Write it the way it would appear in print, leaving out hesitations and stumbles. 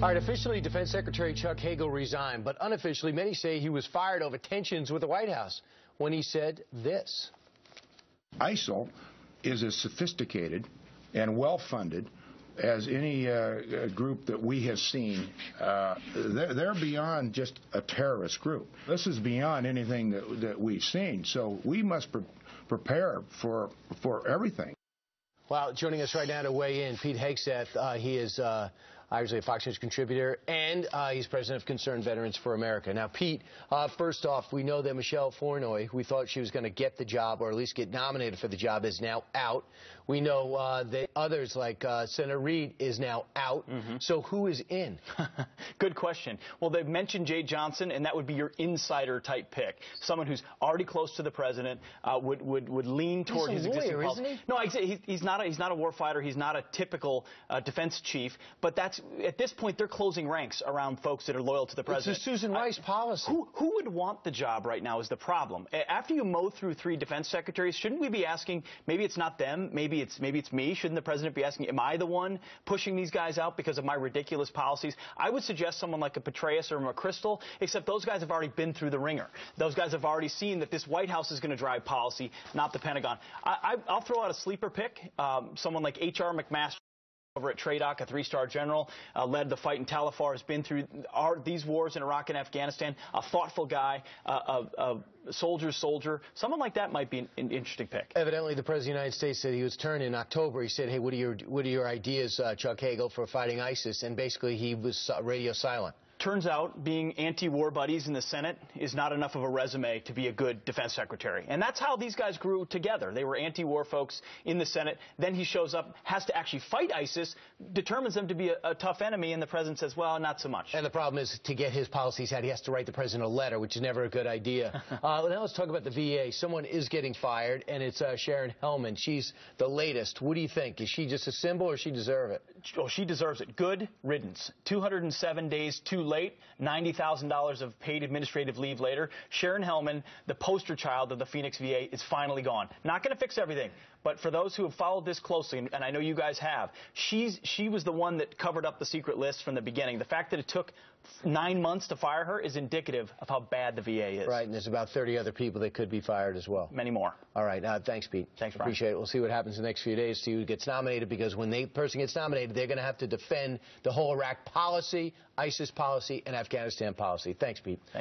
All right, officially, Defense Secretary Chuck Hagel resigned, but unofficially, many say he was fired over tensions with the White House when he said this. ISIL is as sophisticated and well-funded as any group that we have seen. They're beyond just a terrorist group. This is beyond anything that we've seen. So we must prepare for everything. Well, joining us right now to weigh in, Pete Hegseth. He is obviously a Fox News contributor, and he's president of Concerned Veterans for America. Now, Pete, first off, we know that Michelle Flournoy, we thought she was going to get the job or at least get nominated for the job, is now out. We know that others like Senator Reid is now out. So who is in? Good question. Well, they've mentioned Jay Johnson, and that would be your insider-type pick, someone who's already close to the president, would lean toward his existing policy. Isn't he? No, he's not a war fighter. He's not a typical defense chief. But that's at this point they're closing ranks around folks that are loyal to the president. It's a Susan Rice policy. Who would want the job right now is the problem. After you mow through 3 defense secretaries, shouldn't we be asking? Maybe it's not them. Maybe it's me. Shouldn't the president be asking? Am I the one pushing these guys out because of my ridiculous policies? I would suggest someone like a Petraeus or a McChrystal, except those guys have already been through the ringer. Those guys have already seen that this White House is going to drive policy, not the Pentagon. I'll throw out a sleeper pick, someone like H.R. McMaster over at TRADOC, a 3-star general, led the fight in Talafar, has been through these wars in Iraq and Afghanistan, a thoughtful guy, a soldier's soldier. Someone like that might be an interesting pick. Evidently, the President of the United States said he was turned in October. He said, hey, what are your ideas, Chuck Hagel, for fighting ISIS? And basically, he was radio silent. Turns out being anti-war buddies in the Senate is not enough of a resume to be a good defense secretary. And that's how these guys grew together. They were anti-war folks in the Senate. Then he shows up, has to actually fight ISIS, determines them to be a tough enemy, and the president says, well, not so much. And the problem is, to get his policies out, he has to write the president a letter, which is never a good idea. Now let's talk about the VA. Someone is getting fired, and it's Sharon Hellman. She's the latest. What do you think? Is she just a symbol, or does she deserve it? Oh, she deserves it. Good riddance. 207 days too late, $90,000 of paid administrative leave later. Sharon Hellman, the poster child of the Phoenix VA, is finally gone. Not going to fix everything, but for those who have followed this closely, and I know you guys have, she was the one that covered up the secret list from the beginning. The fact that it took 9 months to fire her is indicative of how bad the VA is. Right, and there's about 30 other people that could be fired as well. Many more. All right, thanks, Pete. Thanks, Brian. Appreciate it. We'll see what happens in the next few days, see who gets nominated, because when the person gets nominated, they're going to have to defend the whole Iraq policy, ISIS policy, and Afghanistan policy. Thanks, Pete. Thank you.